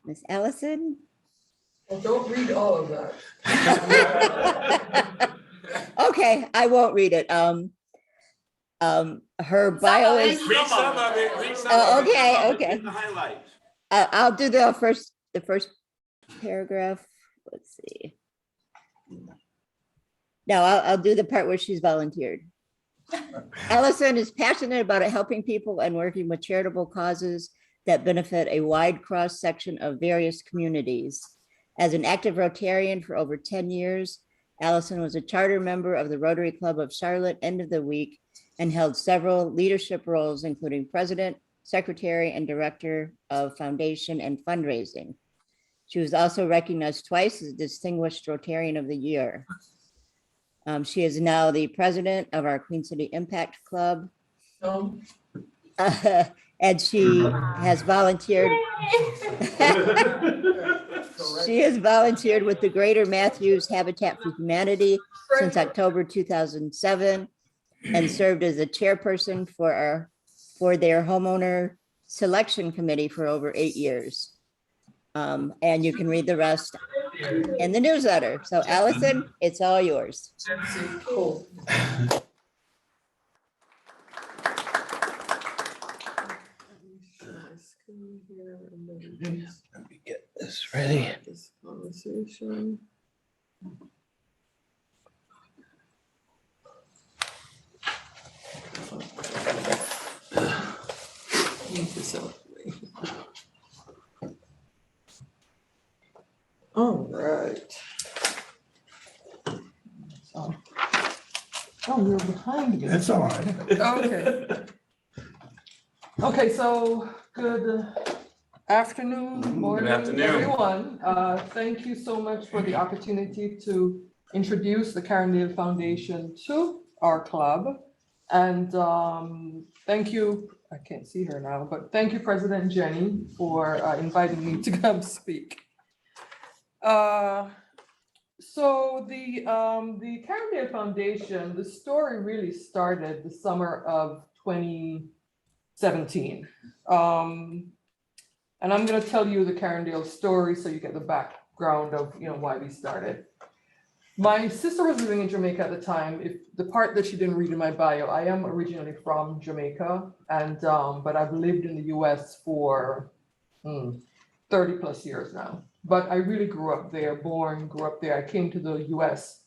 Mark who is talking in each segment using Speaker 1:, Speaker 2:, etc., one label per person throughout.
Speaker 1: Miss Allison?
Speaker 2: Well, don't read all of that.
Speaker 1: Okay, I won't read it. Her bio is,
Speaker 3: Read some of it, read some
Speaker 1: Oh,
Speaker 3: of it.
Speaker 1: okay,
Speaker 3: Some of it,
Speaker 1: okay.
Speaker 3: read the highlights.
Speaker 1: I'll do the first paragraph. Let's see. No, I'll do the part where she's volunteered. Allison is passionate about helping people and working with charitable causes that benefit a wide cross section of various communities. As an active Rotarian for over 10 years, Allison was a charter member of the Rotary Club of Charlotte End of the Week and held several leadership roles, including president, secretary, and director of foundation and fundraising. She was also recognized twice as Distinguished Rotarian of the Year. She is now the president of our Queen City Impact Club. And she has volunteered. She has volunteered with the Greater Matthews Habitat for Humanity since October 2007 and served as a chairperson for their homeowner selection committee for over 8 years. And you can read the rest in the newsletter. So Allison, it's all yours.
Speaker 2: Cool.
Speaker 4: Let me get this ready.
Speaker 2: This conversation. Move this out of the way. All right. Oh, you're behind me.
Speaker 4: That's all right.
Speaker 2: Okay. Okay, so good afternoon, morning,
Speaker 3: afternoon.
Speaker 2: everyone. Thank you so much for the opportunity to introduce the Carindale Foundation to our club. And thank you, I can't see her now, but thank you, President Jenny, for inviting me to come speak. So the Carindale Foundation, the story really started the summer of 2017. And I'm going to tell you the Carindale story so you get the background of why we started. My sister was living in Jamaica at the time. If the part that she didn't read in my bio, I am originally from Jamaica, and but I've lived in the US for 30 plus years now. But I really grew up there, grew up there. I came to the US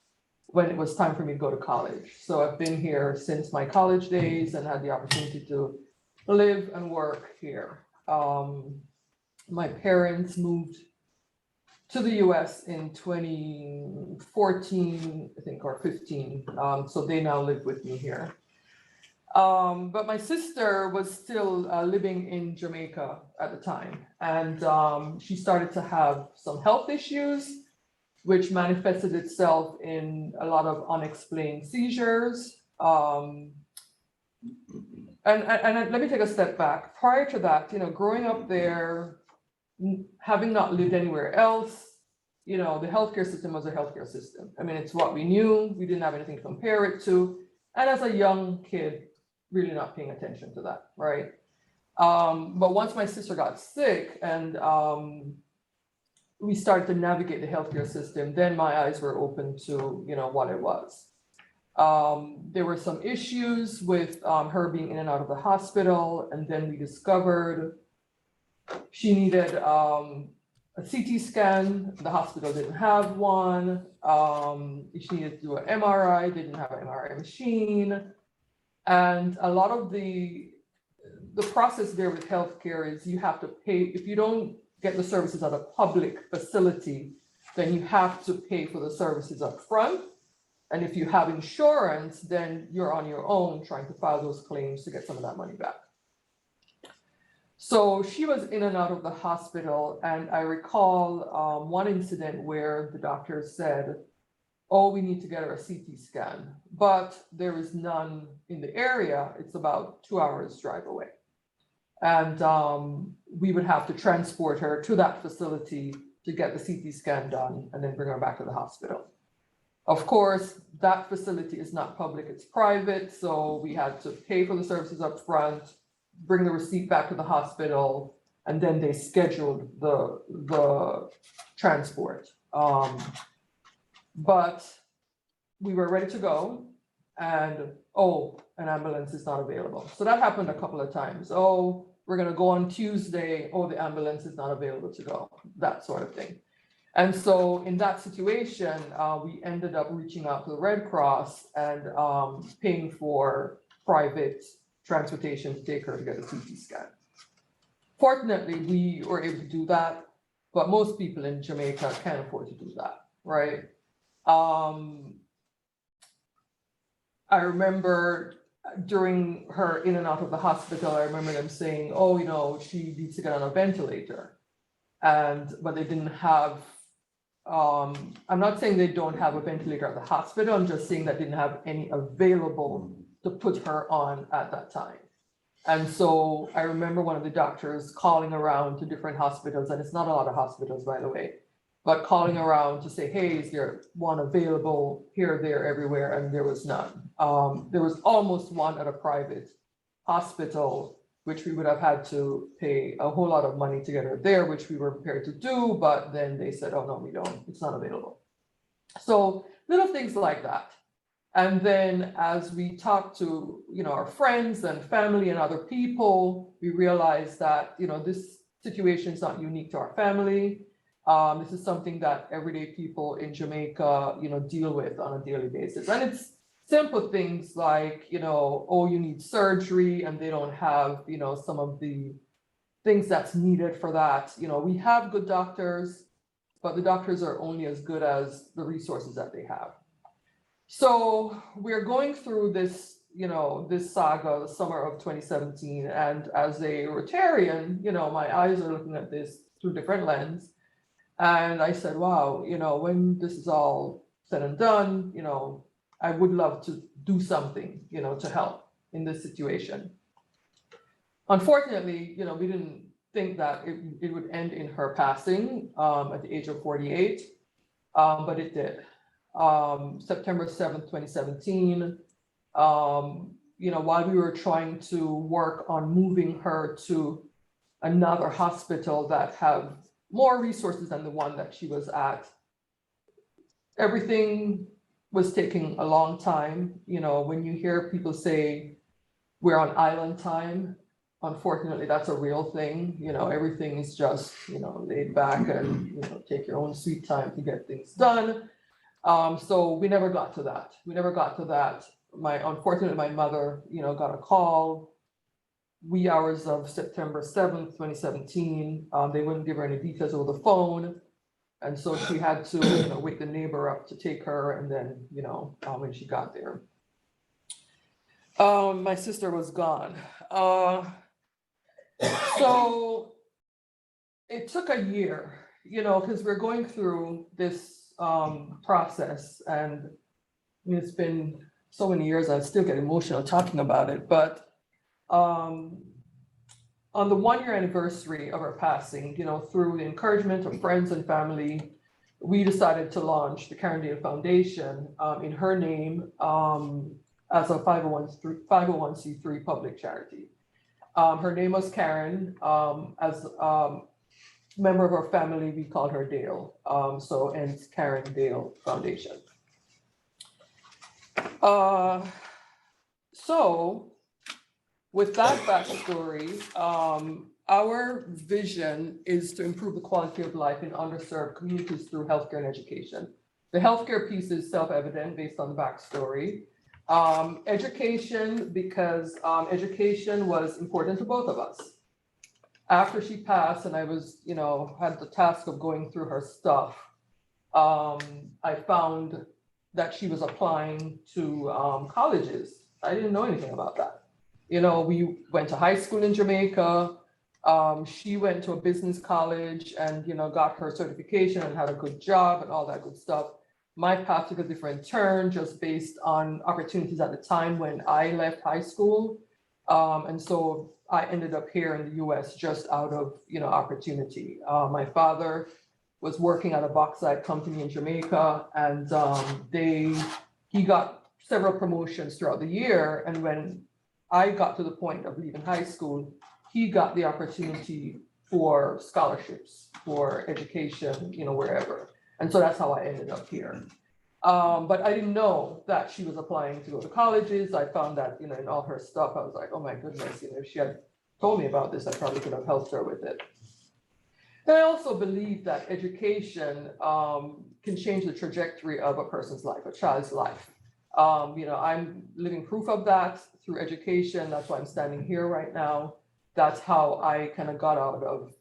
Speaker 2: when it was time for me to go to college. So I've been here since my college days and had the opportunity to live and work here. My parents moved to the US in 2014, I think, or 15. So they now live with me here. But my sister was still living in Jamaica at the time. And she started to have some health issues, which manifested itself in a lot of unexplained seizures. And let me take a step back. Prior to that, growing up there, having not lived anywhere else, the healthcare system was a healthcare system. I mean, it's what we knew. We didn't have anything to compare it to. And as a young kid, really not paying attention to that, right? But once my sister got sick and we started to navigate the healthcare system, then my eyes were open to, what it was. There were some issues with her being in and out of the hospital, and then we discovered she needed a CT scan. The hospital didn't have one. She needed to do an MRI, didn't have an MRI machine. And a lot of the process there with healthcare is you have to pay. If you don't get the services at a public facility, then you have to pay for the services up front. And if you have insurance, then you're on your own trying to file those claims to get some of that money back. So she was in and out of the hospital. And I recall one incident where the doctor said, oh, we need to get her a CT scan, but there is none in the area. It's about 2 hours drive away. And we would have to transport her to that facility to get the CT scan done and then bring her back to the hospital. Of course, that facility is not public, it's private. So we had to pay for the services up front, bring the receipt back to the hospital, and then they scheduled the transport. But we were ready to go, and an ambulance is not available. So that happened a couple of times. We're gonna go on Tuesday. The ambulance is not available to go, that sort of thing. And so in that situation, we ended up reaching out to the Red Cross and paying for private transportation to take her to get a CT scan. Fortunately, we were able to do that, but most people in Jamaica can't afford to do that, right? I remember during her in and out of the hospital, I remember them saying, she needs to get on a ventilator. But they didn't have, I'm not saying they don't have a ventilator at the hospital, I'm just saying that didn't have any available to put her on at that time. And so I remember one of the doctors calling around to different hospitals, and it's not a lot of hospitals, by the way, but calling around to say, hey, is there one available here, there, everywhere? And there was none. There was almost one at a private hospital, which we would have had to pay a whole lot of money to get her there, which we were prepared to do, but then they said, oh no, we don't, it's not available. So little things like that. And then as we talked to, our friends and family and other people, we realized that, this situation is not unique to our family. This is something that everyday people in Jamaica, deal with on a daily basis. And it's simple things like, you need surgery and they don't have, some of the things that's needed for that. We have good doctors, but the doctors are only as good as the resources that they have. So we're going through this, this saga, the summer of 2017. And as a Rotarian, my eyes are looking at this through different lens. And I said, wow, when this is all said and done, I would love to do something, to help in this situation. Unfortunately, we didn't think that it would end in her passing at the age of 48, but it did. September 7th, 2017, while we were trying to work on moving her to another hospital that have more resources than the one that she was at, everything was taking a long time. When you hear people say we're on island time, unfortunately, that's a real thing. Everything is just, laid back and, take your own sweet time to get things done. So we never got to that. Unfortunately, my mother, got a call wee hours of September 7th, 2017. They wouldn't give her any details over the phone. And so she had to, wake the neighbor up to take her. And then, when she got there, my sister was gone. So it took a year, because we're going through this process, and it's been so many years, I still get emotional talking about it, but on the 1-year anniversary of her passing, through the encouragement of friends and family, we decided to launch the Karen Dale Foundation in her name as a 501c3 public charity. Her name was Karen. As member of our family, we called her Dale. So hence Karen Dale Foundation. So with that backstory, our vision is to improve the quality of life in underserved communities through healthcare and education. The healthcare piece is self-evident based on the backstory. Education, because education was important to both of us. After she passed and I was, had the task of going through her stuff, I found that she was applying to colleges. I didn't know anything about that. We went to high school in Jamaica. She went to a business college and, got her certification and had a good job and all that good stuff. My path took a different turn just based on opportunities at the time when I left high school. And so I ended up here in the US just out of, opportunity. My father was working at a bauxite company in Jamaica, and he got several promotions throughout the year. And when I got to the point of leaving high school, he got the opportunity for scholarships, for education, wherever. And so that's how I ended up here. But I didn't know that she was applying to go to colleges. I found that, in all her stuff, I was like, oh my goodness, if she had told me about this, I probably could have helped her with it. And I also believe that education can change the trajectory of a person's life, a child's life. I'm living proof of that through education. That's why I'm standing here right now. That's how I kind of got out of,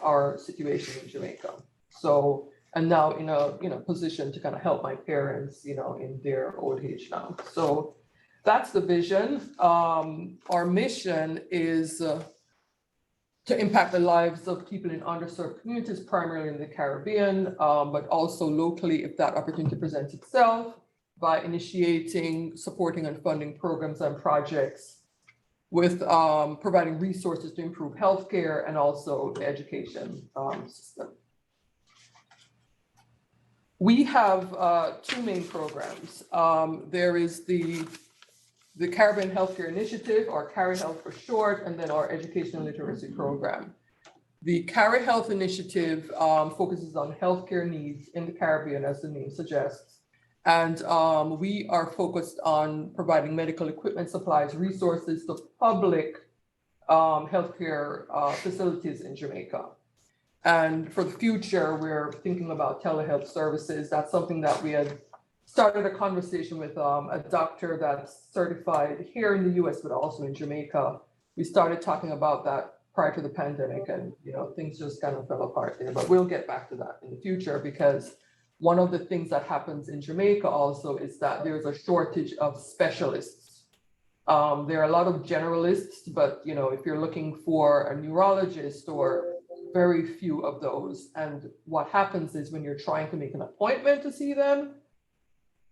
Speaker 2: our situation in Jamaica. So, and now in a position to kind of help my parents, in their old age now. So that's the vision. Our mission is to impact the lives of people in underserved communities, primarily in the Caribbean, but also locally if that opportunity presents itself, by initiating, supporting, and funding programs and projects with providing resources to improve healthcare and also the education system. We have two main programs. There is the Caribbean Healthcare Initiative, or CARI Health for short, and then our Education and Literacy Program. The CARI Health Initiative focuses on healthcare needs in the Caribbean, as the name suggests. And we are focused on providing medical equipment, supplies, resources to public healthcare facilities in Jamaica. And for the future, we're thinking about telehealth services. That's something that we had started a conversation with a doctor that's certified here in the US, but also in Jamaica. We started talking about that prior to the pandemic, and things just kind of fell apart there, but we'll get back to that in the future, because one of the things that happens in Jamaica also is that there's a shortage of specialists. There are a lot of generalists, but if you're looking for a neurologist, or very few of those. And what happens is when you're trying to make an appointment to see them,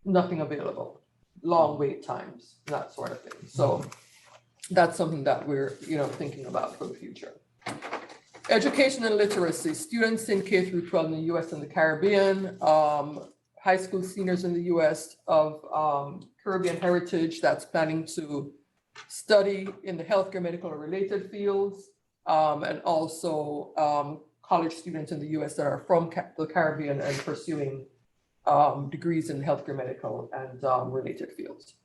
Speaker 2: nothing available, long wait times, that sort of thing. So that's something that we're thinking about for the future. Education and literacy, students in K through 12 in the US and the Caribbean, high school seniors in the US of Caribbean heritage that's planning to study in the healthcare, medical, or related fields, and also college students in the US that are from the Caribbean and pursuing degrees in healthcare, medical, and related fields.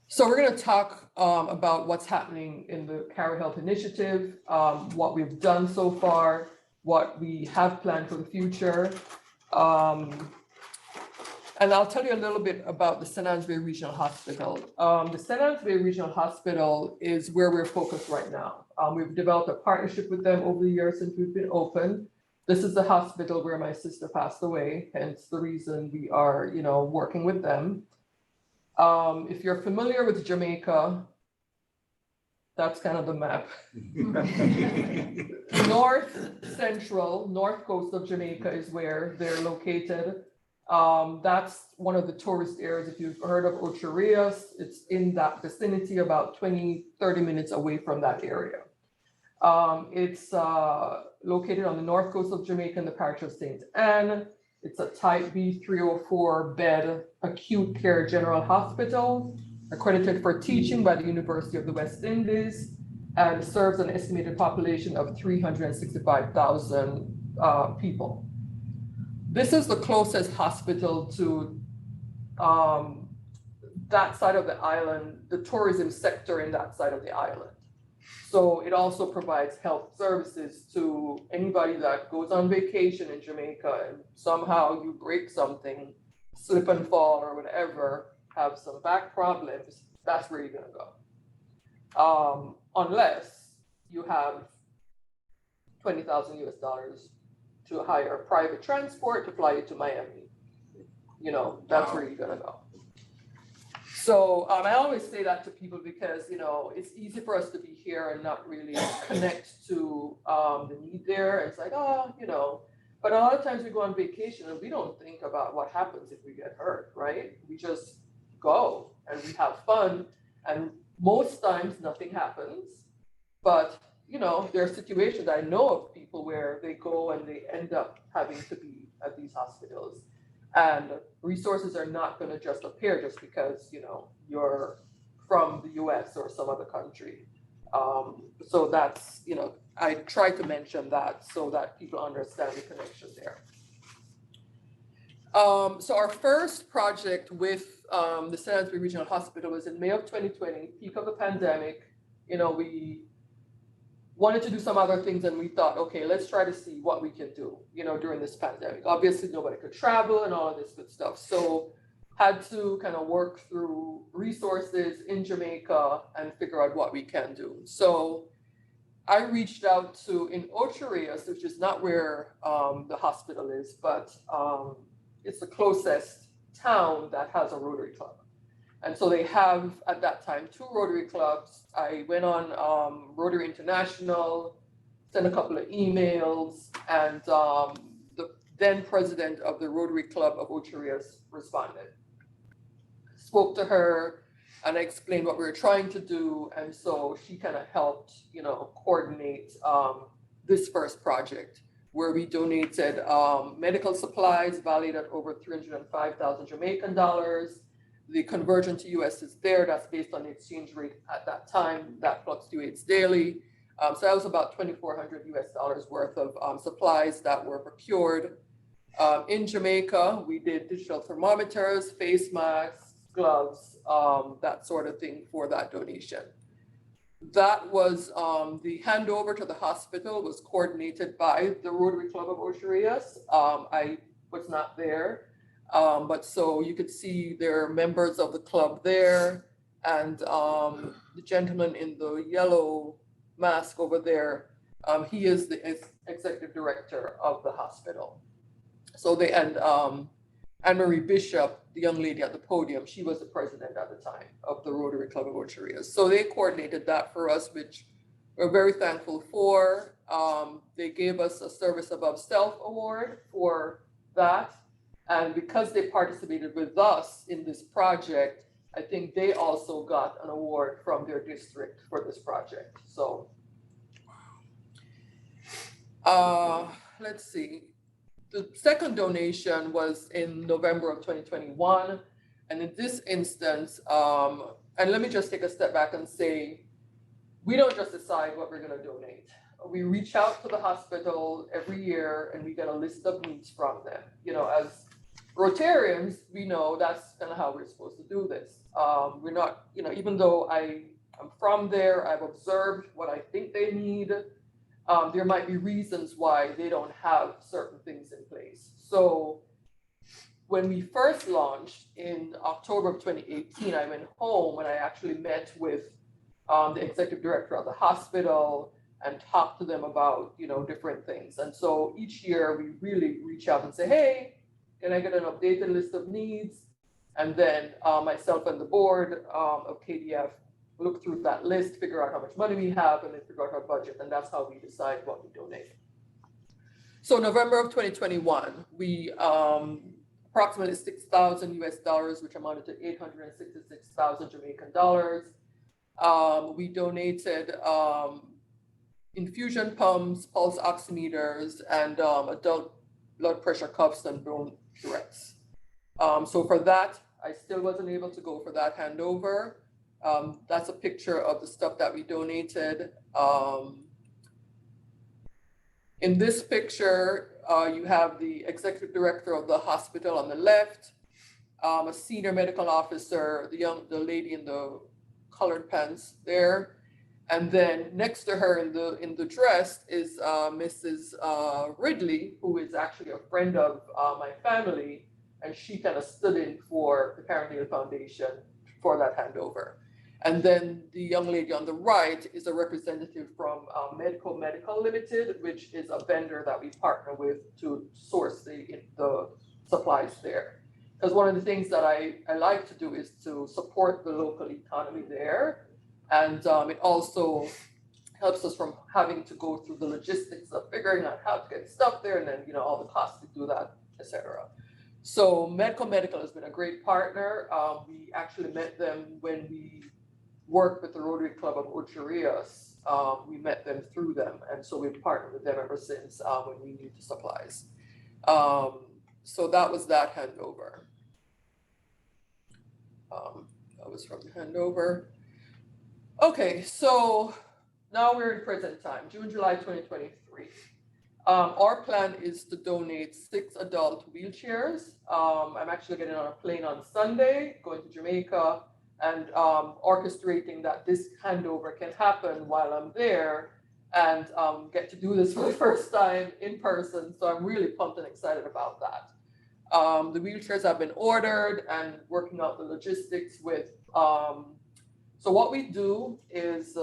Speaker 2: So we're going to talk about what's happening in the CARI Health Initiative, what we've done so far, what we have planned for the future. And I'll tell you a little bit about the St. Anne's Bay Regional Hospital. The St. Anne's Bay Regional Hospital is where we're focused right now. We've developed a partnership with them over the years since we've been open. This is the hospital where my sister passed away, hence the reason we are, working with them. If you're familiar with Jamaica, that's kind of the map. North coast of Jamaica is where they're located. That's one of the tourist areas. If you've heard of Ocho Rios, it's in that vicinity, about 20, 30 minutes away from that area. It's located on the north coast of Jamaica in the parish of St. Anne. It's a type B 304 bed acute care general hospital, accredited for teaching by the University of the West Indies, and serves an estimated population of 365,000 people. This is the closest hospital to that side of the island, the tourism sector in that side of the island. So it also provides health services to anybody that goes on vacation in Jamaica and somehow you break something, slip and fall or whatever, have some back problems, that's where you're gonna go. Unless you have $20,000 US to hire private transport to fly you to Miami. That's where you're gonna go. So I always say that to people because, it's easy for us to be here and not really connect to the need there. It's like, but a lot of times we go on vacation and we don't think about what happens if we get hurt, right? We just go and we have fun. And most times nothing happens. But, there are situations I know of people where they go and they end up having to be at these hospitals. And resources are not going to just appear just because, you're from the US or some other country. So that's, I try to mention that so that people understand the connection there. So our first project with the Salisbury Regional Hospital was in May of 2020, peak of the pandemic. We wanted to do some other things and we thought, okay, let's try to see what we can do, during this pandemic. Obviously, nobody could travel and all of this good stuff. So had to kind of work through resources in Jamaica and figure out what we can do. So I reached out to in Ocho Rios, which is not where the hospital is, but it's the closest town that has a Rotary Club. And so they have, at that time, 2 Rotary clubs. I went on Rotary International, sent a couple of emails, and the then president of the Rotary Club of Ocho Rios responded. Spoke to her, and I explained what we were trying to do, and so she kind of helped, coordinate this first project, where we donated medical supplies valued at over 305,000 Jamaican dollars. The conversion to US is there. That's based on the exchange rate at that time. That fluctuates daily. So that was about $2,400 worth of supplies that were procured. In Jamaica, we did digital thermometers, face masks, gloves, that sort of thing for that donation. That was the handover to the hospital was coordinated by the Rotary Club of Ocho Rios. I was not there, but so you could see there are members of the club there, and the gentleman in the yellow mask over there, he is the executive director of the hospital. So they, and Anne-Marie Bishop, the young lady at the podium, she was the president at the time of the Rotary Club of Ocho Rios. So they coordinated that for us, which we're very thankful for. They gave us a Service Above Self award for that. And because they participated with us in this project, I think they also got an award from their district for this project. So let's see. The second donation was in November of 2021. And in this instance, and let me just take a step back and say, we don't just decide what we're going to donate. We reach out to the hospital every year and we get a list of needs from them. As Rotarians, we know that's kind of how we're supposed to do this. We're not, even though I'm from there, I've observed what I think they need. There might be reasons why they don't have certain things in place. So when we first launched in October of 2018, I went home and I actually met with the executive director of the hospital and talked to them about, different things. And so each year we really reach out and say, hey, can I get an updated list of needs? And then myself and the board of KDF look through that list, figure out how much money we have, and then figure out our budget. And that's how we decide what we donate. So November of 2021, we approximately $6,000 which amounted to 866,000 Jamaican dollars. We donated infusion pumps, pulse oximeters, and adult blood pressure cuffs and bone curettes. So for that, I still wasn't able to go for that handover. That's a picture of the stuff that we donated. In this picture, you have the executive director of the hospital on the left, a senior medical officer, the lady in the colored pants there, and then next to her in the dress is Mrs. Ridley, who is actually a friend of my family, and she kind of stood in for the Carnegie Foundation for that handover. And then the young lady on the right is a representative from Medical Limited, which is a vendor that we partner with to source the supplies there. Because one of the things that I like to do is to support the local economy there. And it also helps us from having to go through the logistics of figuring out how to get stuff there and then, all the costs to do that, etc. So Medical has been a great partner. We actually met them when we worked with the Rotary Club of Ocho Rios. We met them through them. And so we've partnered with them ever since when we need the supplies. So that was that handover. That was from the handover. Okay, so now we're in present time, June, July 2023. Our plan is to donate 6 adult wheelchairs. I'm actually getting on a plane on Sunday, going to Jamaica, and orchestrating that this handover can happen while I'm there, and get to do this for the first time in person. So I'm really pumped and excited about that. The wheelchairs have been ordered and working out the logistics with, so what we do is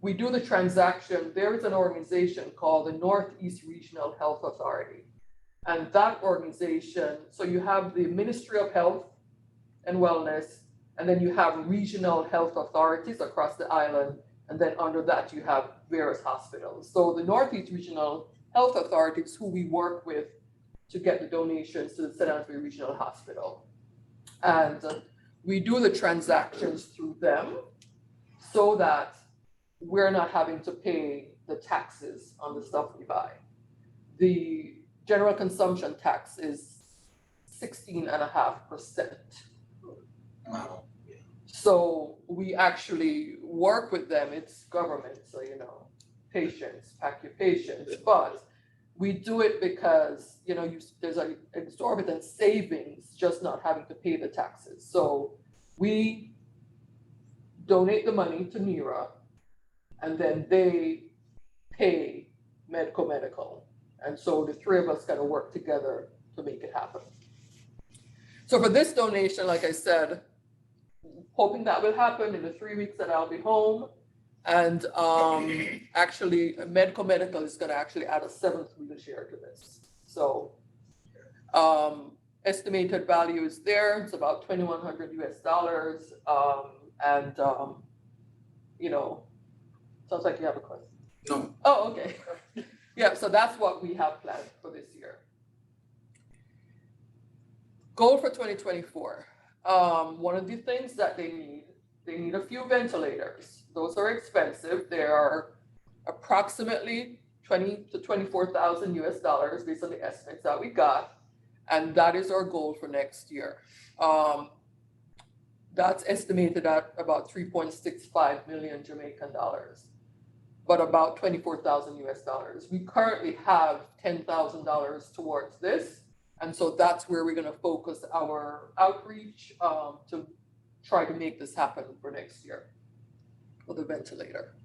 Speaker 2: we do the transaction. There is an organization called the Northeast Regional Health Authority. And that organization, so you have the Ministry of Health and Wellness, and then you have regional health authorities across the island, and then under that you have various hospitals. So the Northeast Regional Health Authority is who we work with to get the donations to the St. Anthony Regional Hospital. And we do the transactions through them so that we're not having to pay the taxes on the stuff we buy. The general consumption tax is 16.5%.
Speaker 4: Wow.
Speaker 2: So we actually work with them. It's government, so patience, pack your patience. But we do it because there's an exorbitant savings just not having to pay the taxes. So we donate the money to NERA, and then they pay medical. And so the three of us gotta work together to make it happen. So for this donation, like I said, hoping that will happen in the 3 weeks that I'll be home. And actually, medical is gonna actually add a 7th wheelchair to this. So estimated value is there. It's about $2,100 US. Sounds like you have a question.
Speaker 4: No.
Speaker 2: Oh, okay. Yeah, so that's what we have planned for this year. Goal for 2024. One of the things that they need a few ventilators. Those are expensive. They are approximately $20,000 to $24,000 US based on the estimates that we got. And that is our goal for next year. That's estimated at about 3.65 million Jamaican dollars, but about 24,000 US. We currently have $10,000 towards this. And so that's where we're gonna focus our outreach to try to make this happen for next year for the ventilator.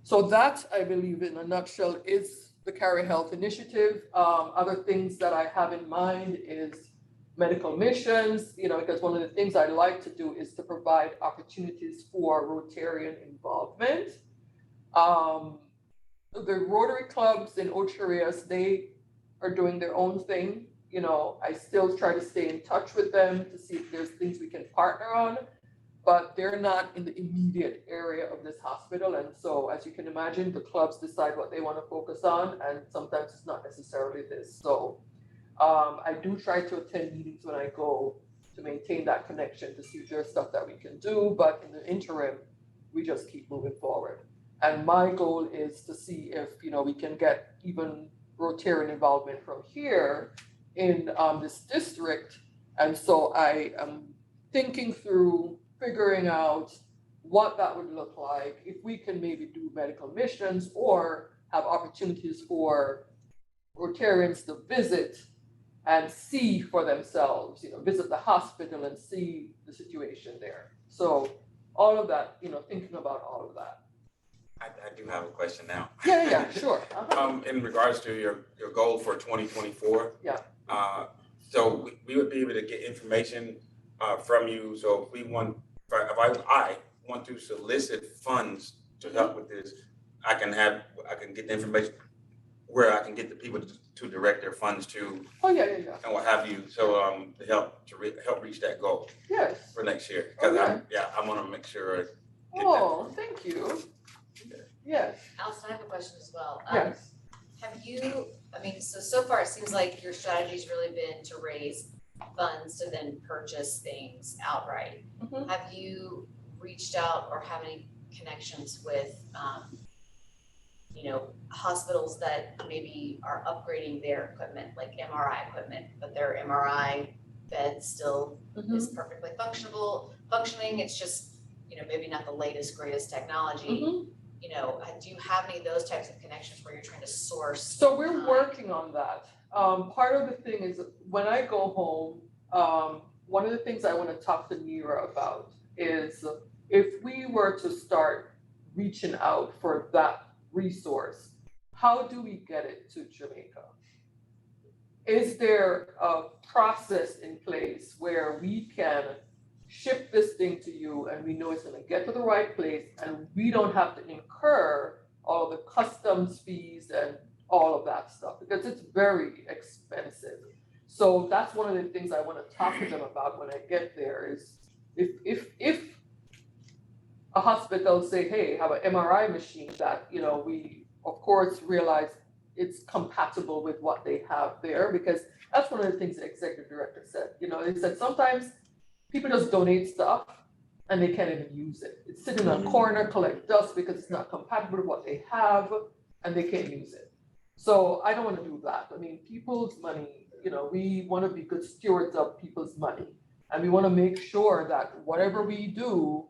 Speaker 2: So that, I believe, in a nutshell, is the Carry Health Initiative. Other things that I have in mind is medical missions, because one of the things I like to do is to provide opportunities for Rotarian involvement. The Rotary clubs in Ocho Rios, they are doing their own thing. I still try to stay in touch with them to see if there's things we can partner on, but they're not in the immediate area of this hospital. And so, as you can imagine, the clubs decide what they want to focus on, and sometimes it's not necessarily this. So I do try to attend meetings when I go to maintain that connection to see if there's stuff that we can do, but in the interim, we just keep moving forward. And my goal is to see if, we can get even Rotarian involvement from here in this district. And so I am thinking through figuring out what that would look like, if we can maybe do medical missions or have opportunities for Rotarians to visit and see for themselves, visit the hospital and see the situation there. So all of that, thinking about all of that.
Speaker 3: I do have a question now.
Speaker 2: Yeah, sure.
Speaker 3: In regards to your goal for 2024.
Speaker 2: Yeah.
Speaker 3: So we would be able to get information from you. So if I want to solicit funds to help with this, I can get the information where I can get the people to direct their funds to.
Speaker 2: Oh yeah.
Speaker 3: And what have you. So to help reach that goal.
Speaker 2: Yes.
Speaker 3: For next year. Because
Speaker 2: Okay.
Speaker 3: I want to make sure.
Speaker 2: Thank you. Yes.
Speaker 5: Allison, I have a question as well.
Speaker 2: Yes.
Speaker 5: Have you, so far it seems like your strategy's really been to raise funds to then purchase things outright.
Speaker 2: Mhm.
Speaker 5: Have you reached out or have any connections with, hospitals that maybe are upgrading their equipment, like MRI equipment, but their MRI bed still is perfectly functioning. It's just, maybe not the latest, greatest technology. you know, do you have any of those types of connections where you're trying to source?
Speaker 2: So we're
Speaker 5: time?
Speaker 2: working on that. Part of the thing is when I go home, one of the things I want to talk to Nira about is if we were to start reaching out for that resource, how do we get it to Jamaica? Is there a process in place where we can ship this thing to you and we know it's gonna get to the right place and we don't have to incur all the customs fees and all of that stuff, because it's very expensive. So that's one of the things I wanna talk to them about when I get there is if a hospital say, hey, have an MRI machine that, you know, we of course realize it's compatible with what they have there, because that's one of the things the executive director said. You know, they said sometimes people just donate stuff and they can't even use it. It's sitting on a corner, collect dust because it's not compatible with what they have and they can't use it. So I don't want to do that. I mean, people's money, you know, we want to be good stewards of people's money. And we want to make sure that whatever we do,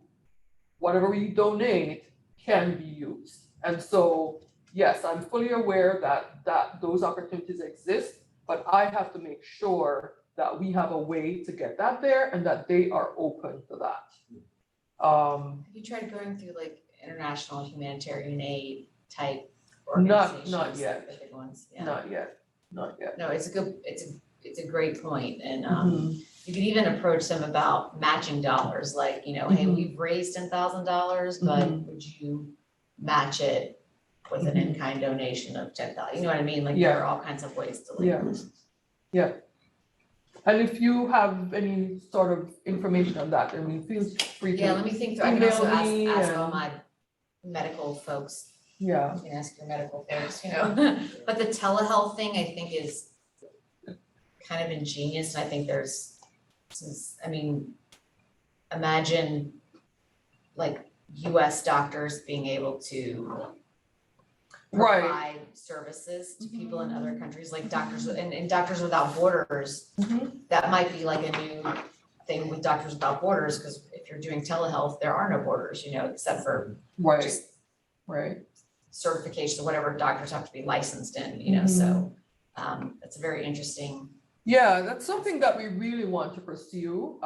Speaker 2: whatever we donate can be used. And so, yes, I'm fully aware that those opportunities exist, but I have to make sure that we have a way to get that there and that they are open to that.
Speaker 5: Have you tried going through like international humanitarian aid type
Speaker 2: Not
Speaker 5: organizations?
Speaker 2: yet.
Speaker 5: The big ones, yeah.
Speaker 2: Not yet.
Speaker 5: No, it's a great point, and
Speaker 2: Mhm.
Speaker 5: you can even approach them about matching dollars, like, you know, hey,
Speaker 2: Mhm.
Speaker 5: we've raised $10,000, but
Speaker 2: Mhm.
Speaker 5: would you match it with an
Speaker 2: Mhm.
Speaker 5: in-kind donation of 10,000? You know what I mean? Like,
Speaker 2: Yeah.
Speaker 5: there are all kinds of ways to
Speaker 2: Yeah.
Speaker 5: like.
Speaker 2: Yeah. And if you have any sort of information on that, I mean, feel free
Speaker 5: Yeah,
Speaker 2: to,
Speaker 5: let me think through. I can also
Speaker 2: email me
Speaker 5: ask all
Speaker 2: and-
Speaker 5: my medical folks.
Speaker 2: yeah.
Speaker 5: You can ask your medical folks, you know. But the telehealth thing, I think, is kind of ingenious, and I think there's, I mean, imagine like US doctors being able to
Speaker 2: Right.
Speaker 5: provide services to people in other countries, like doctors, and Doctors Without Borders.
Speaker 2: Mhm.
Speaker 5: That might be like a new thing with Doctors Without Borders, because if you're doing telehealth, there are no borders, you know, except for
Speaker 2: Right,
Speaker 5: just
Speaker 2: right.
Speaker 5: certification or whatever doctors have to be licensed in, you know, so it's a very interesting.
Speaker 2: Yeah, that's something that we really want to pursue.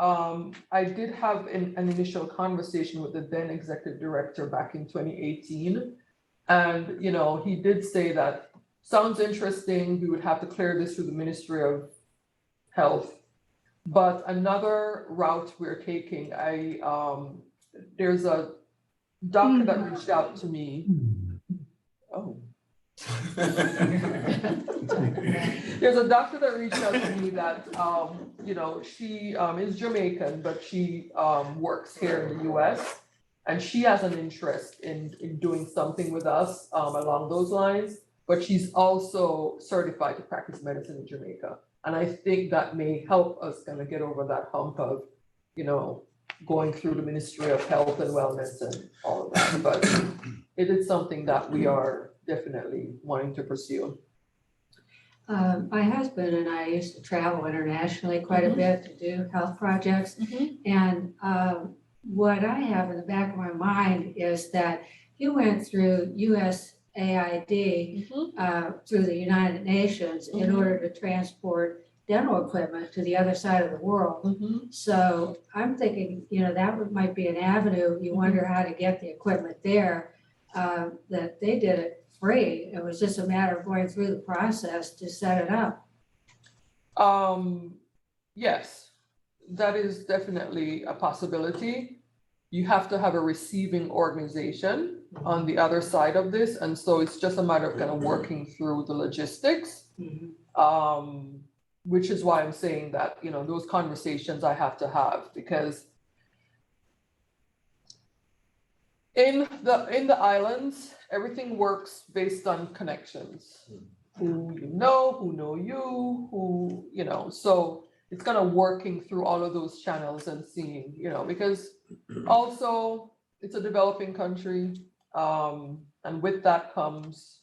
Speaker 2: I did have an initial conversation with the then executive director back in 2018. And, you know, he did say that sounds interesting, we would have to clear this through the Ministry of Health. But another route we're taking, there's a doctor that reached out to me. Oh. There's a doctor that reached out to me that, you know, she is Jamaican, but she works here in the US. And she has an interest in doing something with us along those lines, but she's also certified to practice medicine in Jamaica. And I think that may help us kind of get over that hump of, you know, going through the Ministry of Health and Wellness and all of that. But it is something that we are definitely wanting to pursue.
Speaker 6: My husband and I used to travel internationally quite a bit to do health projects. And what I have in the back of my mind is that he went through USAID through the United Nations in order to transport dental equipment to the other side of the world. So I'm thinking, you know, that might be an avenue. You wonder how to get the equipment there, that they did it free. It was just a matter of going through the process to set it up.
Speaker 2: Yes, that is definitely a possibility. You have to have a receiving organization on the other side of this. And so it's just a matter of kind of working through the logistics. Which is why I'm saying that, you know, those conversations I have to have, because in the islands, everything works based on connections. Who you know you, who, you know, so it's kind of working through all of those channels and seeing, you know, because also it's a developing country, and with that comes,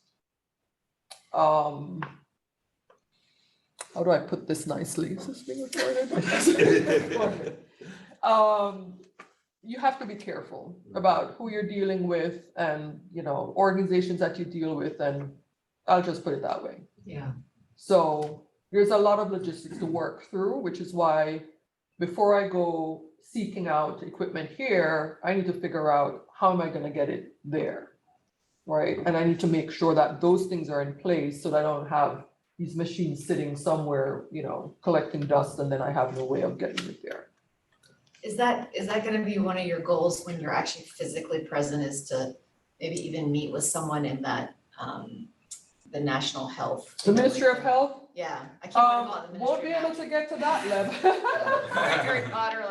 Speaker 2: how do I put this nicely? Is this being recorded? you have to be careful about who you're dealing with and, organizations that you deal with, and I'll just put it that way.
Speaker 5: Yeah.
Speaker 2: So there's a lot of logistics to work through, which is why before I go seeking out equipment here, I need to figure out how am I gonna get it there, right? And I need to make sure that those things are in place so that I don't have these machines sitting somewhere, collecting dust, and then I have no way of getting it there.
Speaker 5: Is that gonna be one of your goals when you're actually physically present, is to maybe even meet with someone in that, the national health?
Speaker 2: The Ministry of Health,
Speaker 5: Yeah, I can't remember the
Speaker 2: won't be
Speaker 5: Ministry
Speaker 2: able to get to that level.
Speaker 5: Like Harry Potter,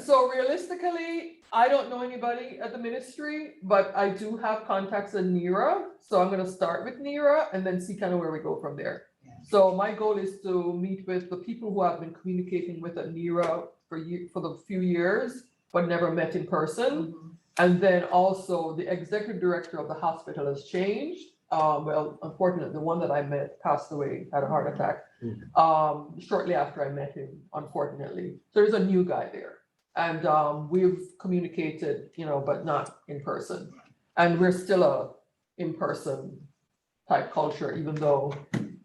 Speaker 2: So realistically, I don't know anybody at the ministry, but I do have contacts in NERA. So I'm gonna start with NERA and then see kind of where we go from there.
Speaker 5: Yeah.
Speaker 2: So my goal is to meet with the people who I've been communicating with at NERA for the few years, but never met in person. And then also the executive director of the hospital has changed. Well, unfortunately, the one that I met passed away, had a heart attack, shortly after I met him, unfortunately. So there's a new guy there. And we've communicated, but not in person. And we're still a in-person type culture, even though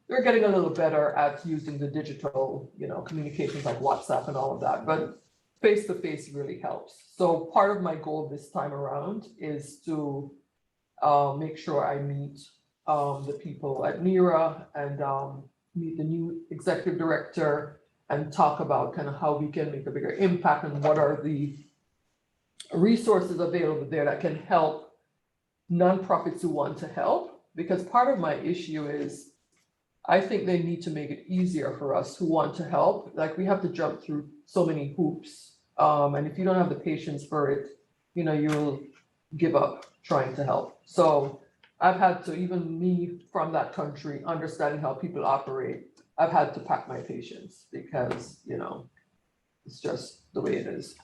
Speaker 2: we're getting a little better at using the digital, communications like WhatsApp and all of that. But face-to-face really helps. So part of my goal this time around is to make sure I meet the people at NERA and meet the new executive director and talk about kind of how we can make a bigger impact and what are the resources available there that can help nonprofits who want to help. Because part of my issue is I think they need to make it easier for us who want to help. Like, we have to jump through so many hoops. And if you don't have the patience for it, you'll give up trying to help. So I've had to, even me from that country, understanding how people operate, I've had to pack my patience because, it's just the way it is.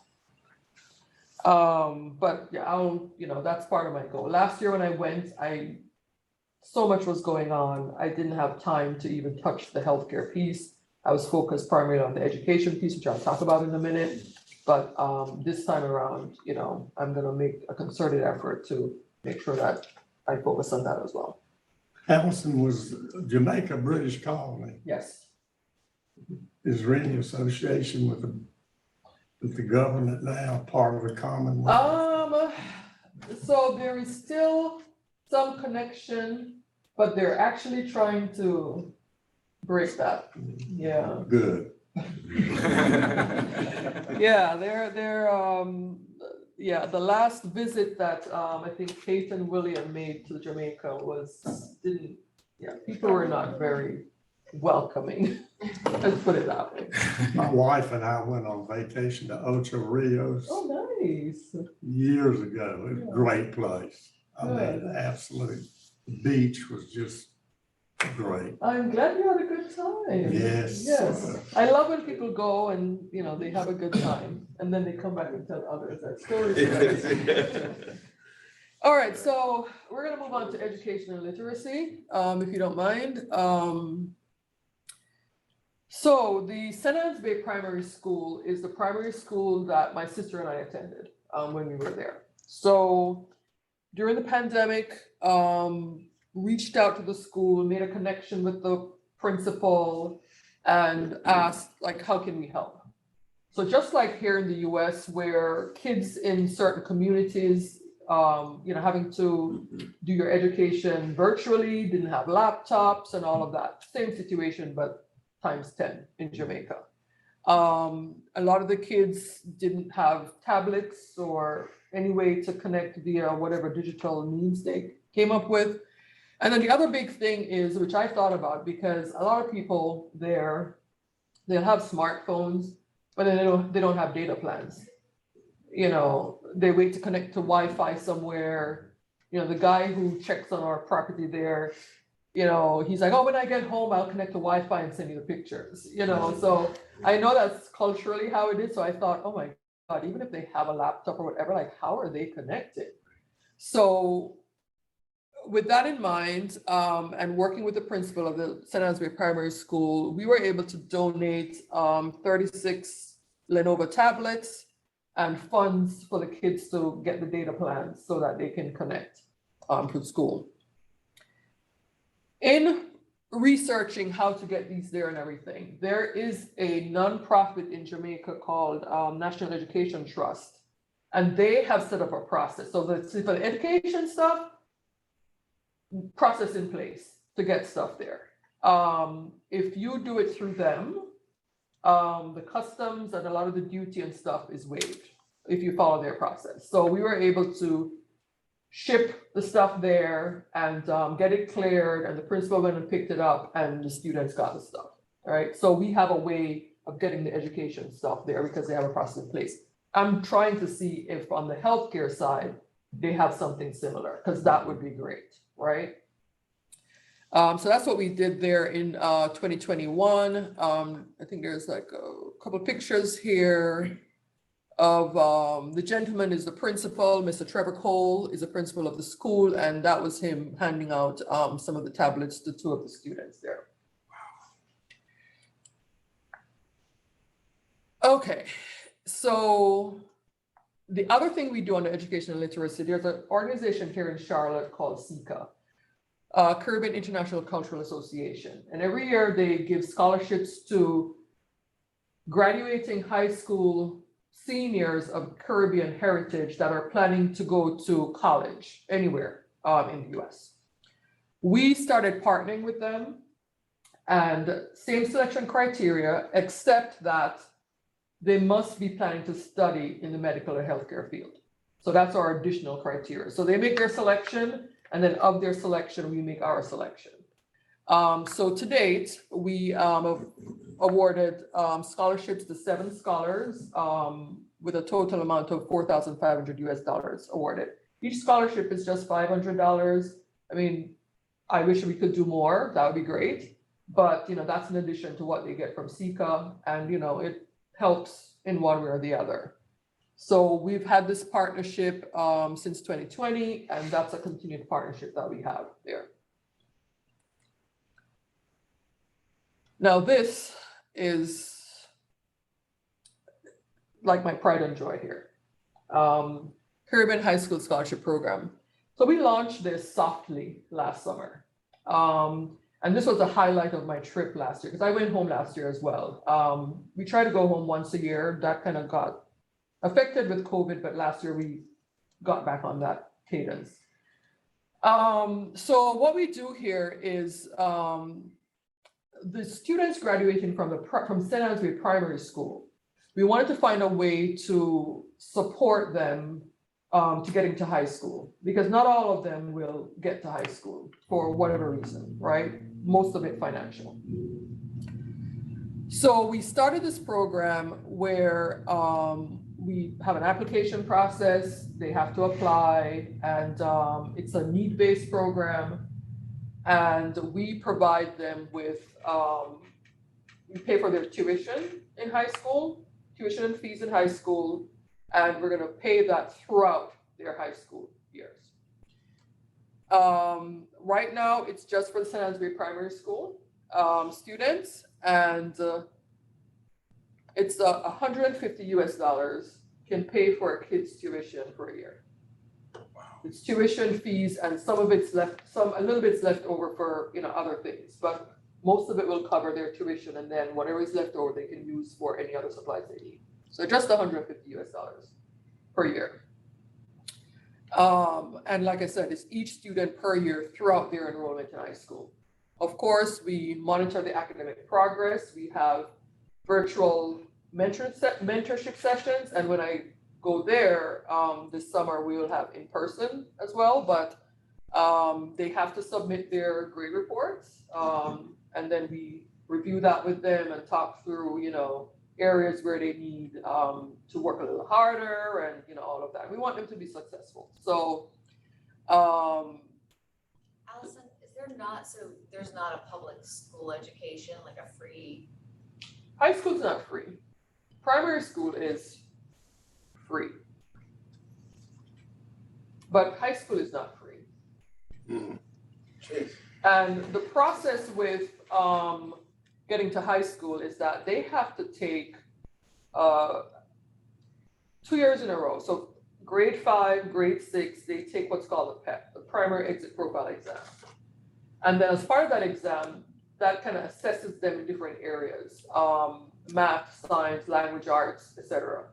Speaker 2: But yeah, that's part of my goal. Last year when I went, so much was going on. I didn't have time to even touch the healthcare piece. I was focused primarily on the education piece, which I'll talk about in a minute. But this time around, I'm gonna make a concerted effort to make sure that I focus on that as well.
Speaker 7: Allison, was Jamaica a British colony?
Speaker 2: Yes.
Speaker 7: Is there any association with the government now, part of the Commonwealth?
Speaker 2: So there is still some connection, but they're actually trying to break that. Yeah.
Speaker 7: Good.
Speaker 2: Yeah, the last visit that I think Kate and William made to Jamaica people were not very welcoming. Let's put it that way.
Speaker 7: My wife and I went on vacation to Ocho Rios
Speaker 2: Oh, nice.
Speaker 7: years ago. It was a great place. I mean,
Speaker 2: Good.
Speaker 7: the absolute beach was just great.
Speaker 2: I'm glad you had a good time.
Speaker 7: Yes.
Speaker 2: Yes. I love when people go and, they have a good time and then they come back and tell others that story. All right, so we're gonna move on to education and literacy, if you don't mind. So the St. Anne's Bay Primary School is the primary school that my sister and I attended when we were there. So during the pandemic, reached out to the school, made a connection with the principal and asked, how can we help? So just like here in the US, where kids in certain communities, having to do your education virtually, didn't have laptops and all of that, same situation, but times 10 in Jamaica. A lot of the kids didn't have tablets or any way to connect via whatever digital means they came up with. And then the other big thing is, which I thought about, because a lot of people there, they'll have smartphones, but then they don't have data plans. They wait to connect to Wi-Fi somewhere. The guy who checks on our property there, he's like, oh, when I get home, I'll connect to Wi-Fi and send you the pictures, So I know that's culturally how it is. So I thought, oh my God, even if they have a laptop or whatever, how are they connected? So with that in mind, and working with the principal of the St. Anne's Bay Primary School, we were able to donate 36 Lenovo tablets and funds for the kids to get the data plans so that they can connect to school. In researching how to get these there and everything, there is a nonprofit in Jamaica called National Education Trust, and they have set up a process. So for the education stuff, process in place to get stuff there. If you do it through them, the customs and a lot of the duty and stuff is waived if you follow their process. So we were able to ship the stuff there and get it cleared, and the principal went and picked it up and the students got the stuff, right? So we have a way of getting the education stuff there because they have a process in place. I'm trying to see if on the healthcare side, they have something similar, because that would be great, right? So that's what we did there in 2021. I think there's like a couple of pictures here of the gentleman is the principal, Mr. Trevor Cole is the principal of the school, and that was him handing out some of the tablets to two of the students there. Okay, so the other thing we do on the education and literacy, there's an organization here in Charlotte called SICA, Caribbean International Cultural Association. And every year they give scholarships to graduating high school seniors of Caribbean heritage that are planning to go to college anywhere in the US. We started partnering with them, and same selection criteria, except that they must be planning to study in the medical or healthcare field. So that's our additional criteria. So they make their selection, and then of their selection, we make our selection. So to date, we awarded scholarships to 7 scholars with a total amount of $4,500 awarded. Each scholarship is just $500. I mean, I wish we could do more. That would be great. But that's in addition to what they get from SICA, and it helps in one way or the other. So we've had this partnership since 2020, and that's a continued partnership that we have there. Now this is like my pride and joy here. Caribbean High School Scholarship Program. So we launched this softly last summer. And this was a highlight of my trip last year, because I went home last year as well. We try to go home once a year. That kind of got affected with COVID, but last year we got back on that cadence. So what we do here is the students graduating from St. Andrews Primary School, we wanted to find a way to support them to getting to high school, because not all of them will get to high school for whatever reason, right? Most of it financial. So we started this program where we have an application process, they have to apply, and it's a need-based program. And we provide them with, we pay for their tuition in high school, tuition and fees in high school, and we're gonna pay that throughout their high school years. Right now, it's just for the St. Andrews Primary School students, and it's $150 can pay for a kid's tuition for a year. It's tuition, fees, and some of it's left, a little bit's left over for other things, but most of it will cover their tuition, and then whatever is left over they can use for any other supplies they need. So just $150 per year. And like I said, it's each student per year throughout their enrollment in high school. Of course, we monitor the academic progress. We have virtual mentorship sessions, and when I go there this summer, we will have in person as well, but they have to submit their grade reports, and then we review that with them and talk through areas where they need to work a little harder, and all of that. We want them to be successful. So
Speaker 5: Allison, there's not a public school education, like a free?
Speaker 2: high school's not free. Primary school is free, but high school is not free. And the process with getting to high school is that they have to take 2 years in a row. So grade 5, grade 6, they take what's called the PEP, the primary exit profile exam. And then as part of that exam, that kind of assesses them in different areas, math, science, language arts, etc.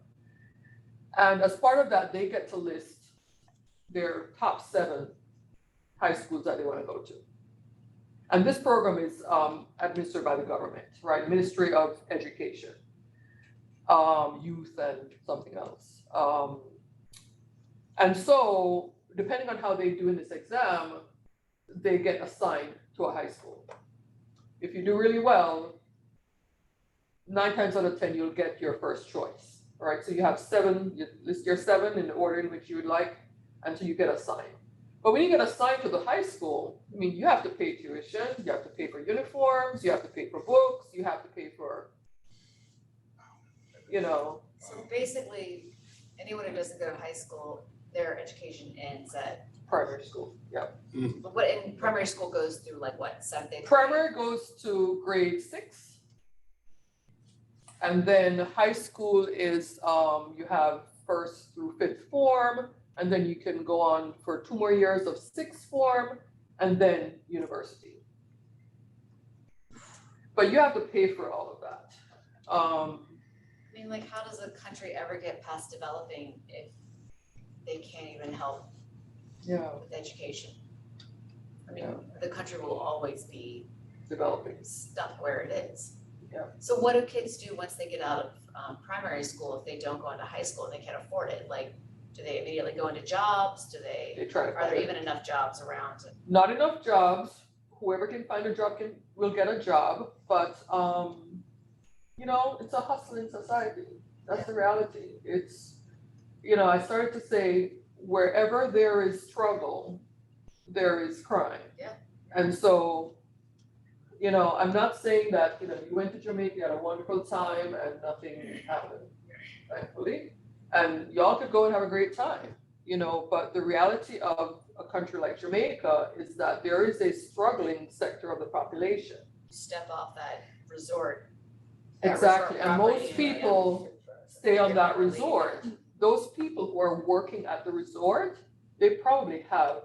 Speaker 2: And as part of that, they get to list their top 7 high schools that they want to go to. And this program is administered by the government, right? Ministry of Education, Youth, and something else. And so, depending on how they do in this exam, they get assigned to a high school. If you do really well, 9 times out of 10, you'll get your first choice, right? So you have 7, you list your 7 in the order in which you would like until you get assigned. But when you get assigned to the high school, I mean, you have to pay tuition, you have to pay for uniforms, you have to pay for books, you have to pay for, you know.
Speaker 5: So basically, anyone who doesn't go to high school, their education ends at,
Speaker 2: Primary school, yeah.
Speaker 5: what, in primary school goes through like what, 7th, 8th?
Speaker 2: Primary goes to grade 6. And then high school is, you have 1st through 5th form, and then you can go on for 2 more years of 6th form, and then university. But you have to pay for all of that.
Speaker 5: I mean, like, how does a country ever get past developing if they can't even help
Speaker 2: Yeah,
Speaker 5: with education? I mean, the country will always be
Speaker 2: developing.
Speaker 5: stuck where it is.
Speaker 2: Yeah.
Speaker 5: So what do kids do once they get out of primary school if they don't go into high school and they can't afford it? Like, do they immediately go into jobs? Do they,
Speaker 2: They try to
Speaker 5: are
Speaker 2: find
Speaker 5: there
Speaker 2: it.
Speaker 5: even enough jobs around?
Speaker 2: Not enough jobs. Whoever can find a job will get a job, but you know, it's a hustling society. That's the reality. It's, you know, I started to say wherever there is struggle, there is crime.
Speaker 5: Yeah.
Speaker 2: And so, you know, I'm not saying that, you know, you went to Jamaica, you had a wonderful time and nothing happened, thankfully. And y'all could go and have a great time, you know, but the reality of a country like Jamaica is that there is a struggling sector of the population.
Speaker 5: Step off that resort.
Speaker 2: Exactly, and
Speaker 5: property,
Speaker 2: most people stay on that resort. Those people who are working at the resort, they probably have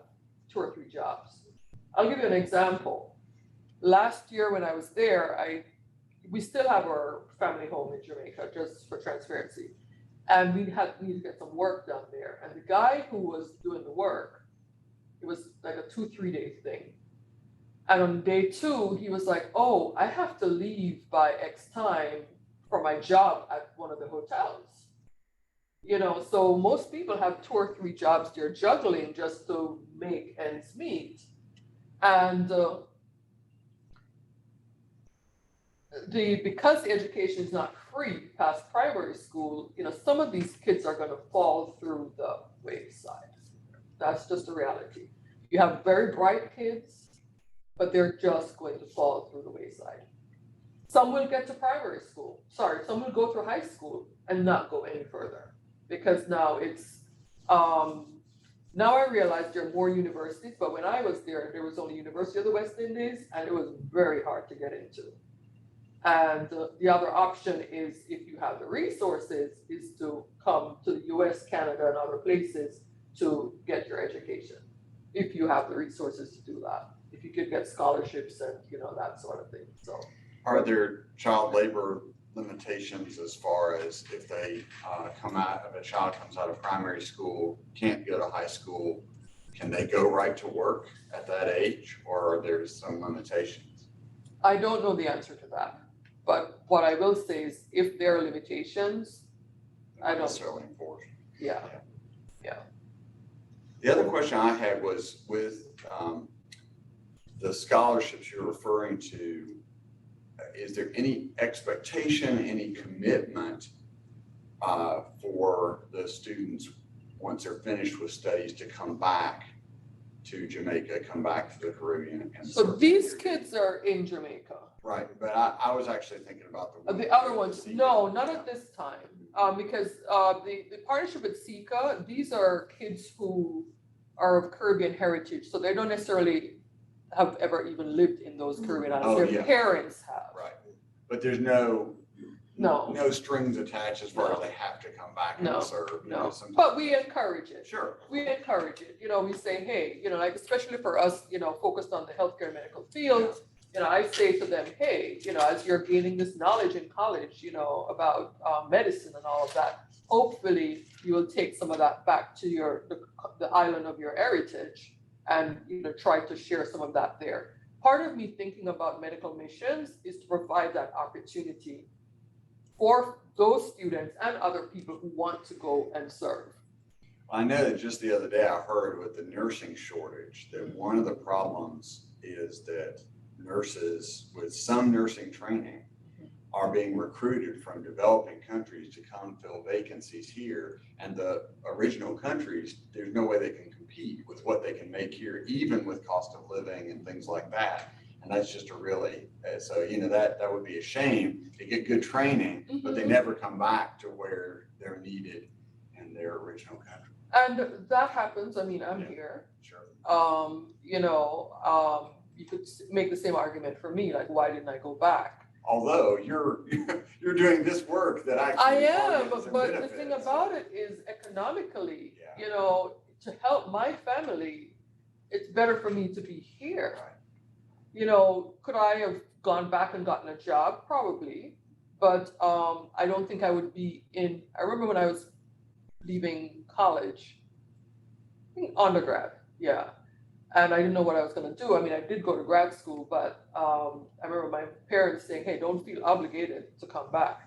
Speaker 2: 2 or 3 jobs. I'll give you an example. Last year when I was there, we still have our family home in Jamaica, just for transparency. And we needed to get some work done there. And the guy who was doing the work, it was like a 2-3 day thing. And on day 2, he was like, oh, I have to leave by X time for my job at one of the hotels. You know, so most people have 2 or 3 jobs they're juggling just to make ends meet. And because the education is not free past primary school, you know, some of these kids are going to fall through the wayside. That's just the reality. You have very bright kids, but they're just going to fall through the wayside. Some will get to primary school. Some will go through high school and not go any further because now it's, now I realize there are more universities, but when I was there was only University of the West Indies and it was very hard to get into. And the other option is, if you have the resources, is to come to the US, Canada, and other places to get your education, if you have the resources to do that. If you could get scholarships and, you know, that sort of thing, so.
Speaker 4: Are there child labor limitations as far as if they if a child comes out of primary school, can't go to high school, can they go right to work at that age, or are there some limitations?
Speaker 2: I don't know the answer to that, but what I will say is if there are limitations, I don't.
Speaker 4: Necessarily enforced.
Speaker 2: Yeah.
Speaker 4: The other question I had was with the scholarships you're referring to, is there any expectation, any commitment for the students once they're finished with studies to come back to Jamaica, come back to the Caribbean? And
Speaker 2: So
Speaker 4: serve
Speaker 2: these
Speaker 4: their
Speaker 2: kids are in Jamaica.
Speaker 4: Right, but I was actually thinking about
Speaker 2: The other ones, no, not at this time, because the partnership with SICA, these are kids who are of Caribbean heritage, so they don't necessarily have ever even lived in those Caribbean islands.
Speaker 4: Oh,
Speaker 2: Their
Speaker 4: yeah.
Speaker 2: parents have.
Speaker 4: Right, but there's no
Speaker 2: No.
Speaker 4: No strings attached as far as
Speaker 2: No.
Speaker 4: they have to come back
Speaker 2: No,
Speaker 4: and serve, you know,
Speaker 2: No,
Speaker 4: sometimes.
Speaker 2: but we encourage it.
Speaker 4: Sure.
Speaker 2: We encourage it, we say, hey, like especially for us, focused on the healthcare and medical field, I say to them, hey, as you're gaining this knowledge in college, about medicine and all of that, hopefully you will take some of that back to the island of your heritage and, try to share some of that there. Part of me thinking about medical missions is to provide that opportunity for those students and other people who want to go and serve.
Speaker 4: I know that just the other day I heard with the nursing shortage that one of the problems is that nurses with some nursing training are being recruited from developing countries to come fill vacancies here. And the original countries, there's no way they can compete with what they can make here, even with cost of living and things like that. And that's just a really, so, that would be a shame. They get good training, but they never come back to where they're needed in their original country.
Speaker 2: And that happens. I mean, I'm here.
Speaker 4: Sure.
Speaker 2: You could make the same argument for me, like, why didn't I go back?
Speaker 4: Although you're doing this work that
Speaker 2: I
Speaker 4: actually.
Speaker 2: am,
Speaker 4: targets and
Speaker 2: but the
Speaker 4: benefits.
Speaker 2: thing about it is economically,
Speaker 4: Yeah.
Speaker 2: to help my family, it's better for me to be here.
Speaker 4: Right.
Speaker 2: Could I have gone back and gotten a job? Probably, but I don't think I would be I remember when I was leaving college, I think undergrad, yeah. And I didn't know what I was gonna do. I mean, I did go to grad school, but I remember my parents saying, hey, don't feel obligated to come back.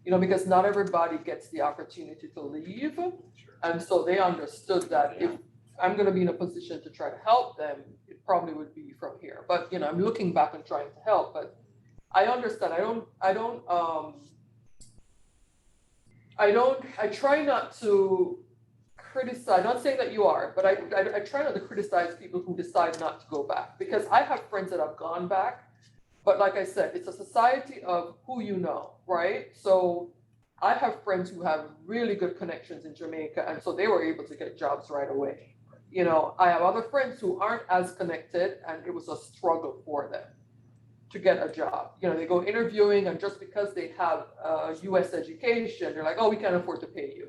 Speaker 2: Because not everybody gets the opportunity to leave.
Speaker 4: Sure.
Speaker 2: And so they understood that if I'm gonna be in a position to try to help them, it probably would be from here. But, I'm looking back and trying to help, but I understand. I try not to criticize, not saying that you are, but I try not to criticize people who decide not to go back, because I have friends that have gone back, but like I said, it's a society of who you know, right? So I have friends who have really good connections in Jamaica, and so they were able to get jobs right away. I have other friends who aren't as connected, and it was a struggle for them to get a job. They go interviewing, and just because they have a US education, they're like, oh, we can't afford to pay you.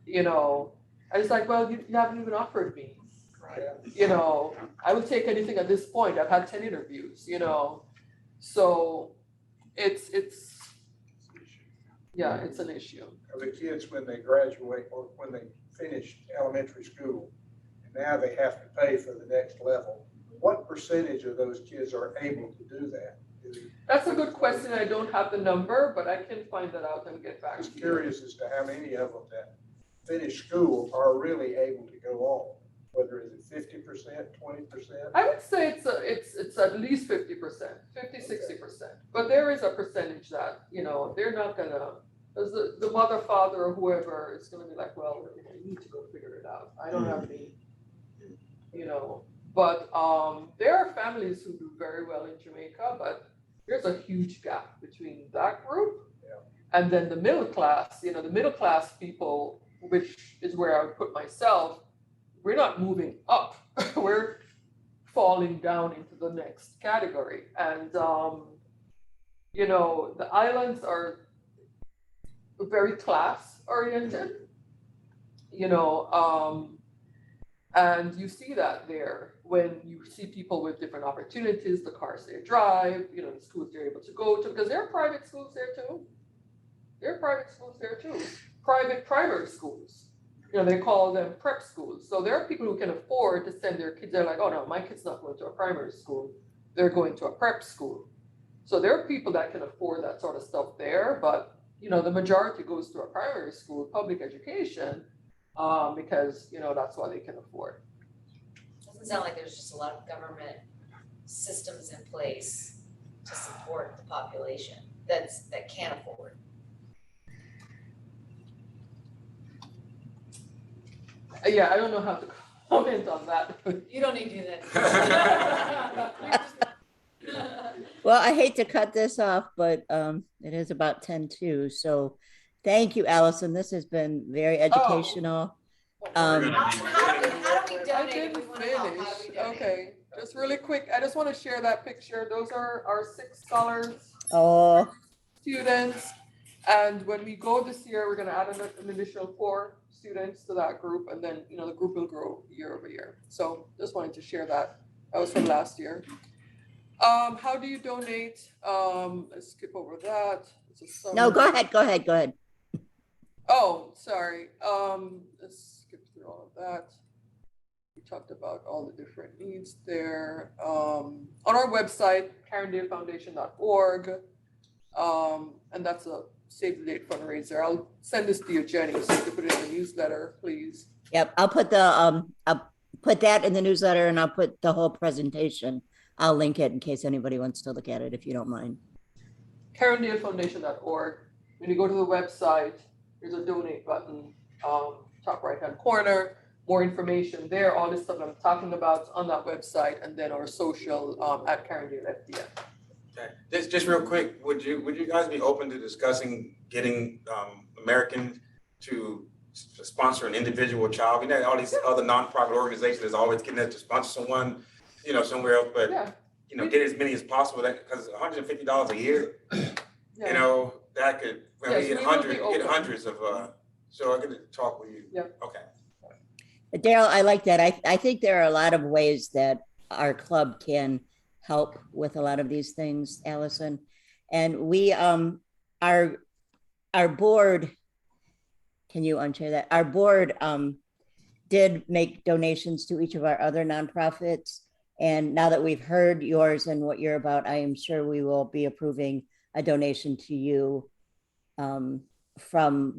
Speaker 2: And it's like, well, you haven't even offered me.
Speaker 4: Right.
Speaker 2: I would take anything at this point. I've had 10 interviews, so it's an issue.
Speaker 8: The kids, when they graduate or when they finish elementary school, and now they have to pay for the next level, what percentage of those kids are able to do that?
Speaker 2: That's a good question. I don't have the number, but I can find that out and get
Speaker 8: I
Speaker 2: back
Speaker 8: was
Speaker 2: to you.
Speaker 8: curious as to how many of them that finish school are really able to go on, whether it's 50%, 20%.
Speaker 2: I would say it's at least 50%, 50-60%. But there is a percentage that, they're not gonna, as the mother, father, or whoever is gonna be like, well, you need to go figure it out. I don't have any, But there are families who do very well in Jamaica, but there's a huge gap between that group and then the middle class. The middle class people, which is where I would put myself, we're not moving up. We're falling down into the next category. And, the islands are very class oriented, and you see that there when you see people with different opportunities, the cars they drive, the schools they're able to go to, because there are private schools there too. Private primary schools. They call them prep schools. So there are people who can afford to send their kids. They're like, oh no, my kid's not going to a primary school. They're going to a prep school. So there are people that can afford that sort of stuff there, but the majority goes to a primary school, public education, because that's what they can afford.
Speaker 5: Doesn't sound like there's just a lot of government systems in place to support the population that can't afford.
Speaker 2: Yeah, I don't know how to comment on that.
Speaker 5: You don't need to do that.
Speaker 1: Well, I hate to cut this off, but it is about 10:02. So thank you, Allison. This has been very educational.
Speaker 5: How do we
Speaker 2: I
Speaker 5: donate if
Speaker 2: didn't
Speaker 5: we want to help? How do
Speaker 2: finish.
Speaker 5: we donate?
Speaker 2: Okay, just really quick, I just want to share that picture. Those are our 6 scholars.
Speaker 1: Oh,
Speaker 2: students. And when we go this year, we're gonna add an additional 4 students to that group, and then, the group will grow year over year. So just wanted to share that. That was from last year. How do you donate? Let's skip over that. It's a
Speaker 1: No,
Speaker 2: summary.
Speaker 1: go ahead.
Speaker 2: Oh, sorry. Let's skip through all of that. We talked about all the different needs there. On our website, carindalefoundation.org, and that's a save the date fundraiser. I'll send this to you, Jenny, so you can put it in the newsletter, please.
Speaker 1: Yep, I'll put that in the newsletter, and I'll put the whole presentation. I'll link it in case anybody wants to look at it, if you don't mind.
Speaker 2: carindalefoundation.org. When you go to the website, there's a donate button, top right-hand corner, more information there, all this stuff I'm talking about on that website, and then our social, at Carindale FDN.
Speaker 3: Okay. Just real quick, would you guys be open to discussing getting Americans to sponsor an individual child? We know all these other nonprofit organizations is always getting us to sponsor someone, somewhere else, but
Speaker 2: Yeah,
Speaker 3: get as many as possible. That because $150 a year,
Speaker 2: yeah.
Speaker 3: that could when
Speaker 2: Yes,
Speaker 3: we get
Speaker 2: we will be open.
Speaker 3: hundreds of. So I get to talk with you.
Speaker 2: Yeah.
Speaker 3: Okay.
Speaker 1: Daryl, I like that. I think there are a lot of ways that our club can help with a lot of these things, Allison. And we, our board, can you unchair that? Our board did make donations to each of our other nonprofits. And now that we've heard yours and what you're about, I am sure we will be approving a donation to you from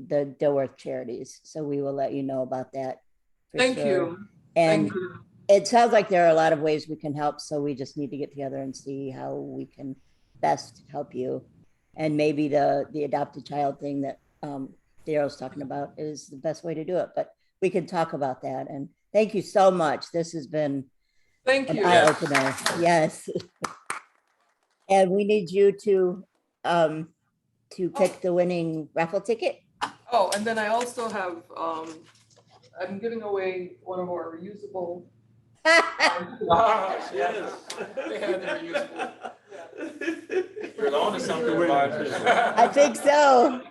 Speaker 1: the Dilworth charities. So we will let you know about that. for
Speaker 2: Thank
Speaker 1: sure.
Speaker 2: you.
Speaker 1: And
Speaker 2: Thank you.
Speaker 1: it sounds like there are a lot of ways we can help. So we just need to get together and see how we can best help you. And maybe the adopted child thing that Daryl's talking about is the best way to do it. But we can talk about that. And thank you so much. This has been
Speaker 2: Thank
Speaker 1: an
Speaker 2: you.
Speaker 1: eye opener. Yes. And we need you to pick the winning raffle ticket.
Speaker 2: Oh, and then I also have, I'm giving away one of our reusable.
Speaker 3: Yes. They had their useful. You're on to something, Roger.
Speaker 1: I think so.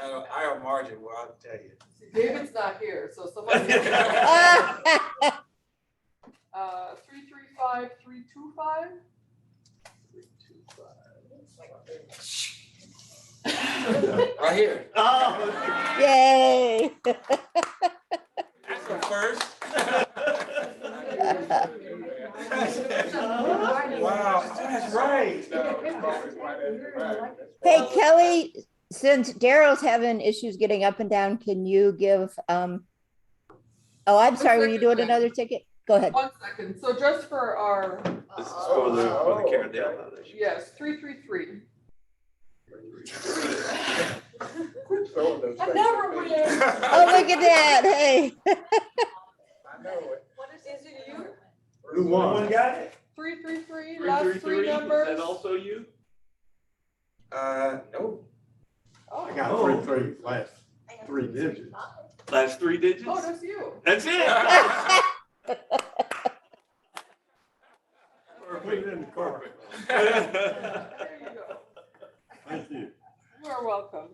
Speaker 3: I am margin, well, I'll tell you.
Speaker 2: David's not here, so somebody. 335325.
Speaker 3: Right here.
Speaker 1: Yay.
Speaker 3: That's the first. Wow, that's right.
Speaker 1: Hey, Kelly, since Daryl's having issues getting up and down, can you give, oh, I'm sorry, were you doing another ticket? Go ahead.
Speaker 2: 1 second, so just for our,
Speaker 9: This is for the Carindale Foundation.
Speaker 2: yes, 333.
Speaker 8: I
Speaker 2: never win.
Speaker 1: Oh, look at that, hey.
Speaker 8: I know it.
Speaker 5: What is it, you?
Speaker 7: Who won?
Speaker 9: got it?
Speaker 2: 333, last three numbers.
Speaker 9: Is that also you?
Speaker 3: No.
Speaker 2: Oh,
Speaker 7: I got three, last 3 digits.
Speaker 9: Last 3 digits?
Speaker 2: oh, that's you.
Speaker 9: That's it.
Speaker 7: Put it in the carpet.
Speaker 2: There you go.
Speaker 7: Thank you.
Speaker 2: You are welcome.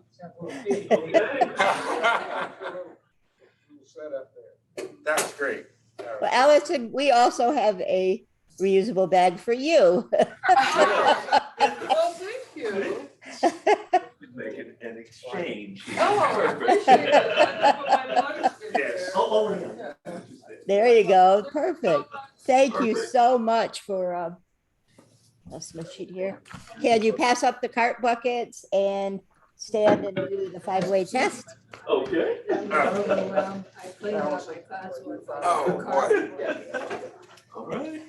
Speaker 8: Set up there.
Speaker 3: That's great.
Speaker 1: Well, Allison, we also have a reusable bag for you.
Speaker 2: Well, thank you.
Speaker 9: Make an exchange.
Speaker 2: Oh, I appreciate it. I put my luggage in there.
Speaker 9: Yes.
Speaker 2: Yeah.
Speaker 1: There you go, perfect. Thank you so much for, that's my sheet here. Can you pass up the cart buckets and stand and do the 5-way test?
Speaker 9: Okay.
Speaker 6: I cleaned up my password.
Speaker 3: Oh, boy.
Speaker 9: All right.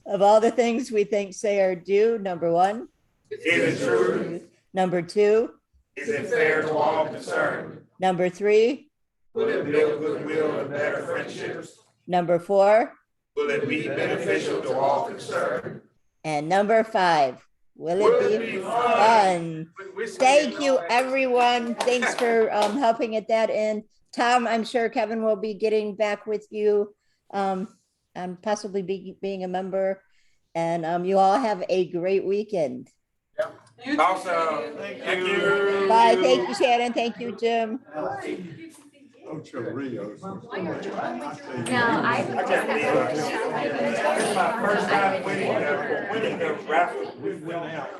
Speaker 1: Of all the things we think say are due, number 1.
Speaker 3: Is it true?
Speaker 1: Number 2.
Speaker 3: Is it fair to all concerned?
Speaker 1: Number 3.
Speaker 3: Will it build goodwill and better friendships?
Speaker 1: Number 4.
Speaker 3: Will it be beneficial to all concerned?
Speaker 1: And number 5. Will it be fun? Thank you, everyone. Thanks for helping at that end. Tom, I'm sure Kevin will be getting back with you and possibly being a member. And you all have a great weekend.
Speaker 2: You too,
Speaker 3: Awesome.
Speaker 2: Shannon.
Speaker 3: Thank you.
Speaker 1: Bye. Thank you, Shannon. Thank you, Jim.
Speaker 7: Ocho Rios.
Speaker 5: No, I.
Speaker 3: I can't believe it. This is my first time winning the raffle.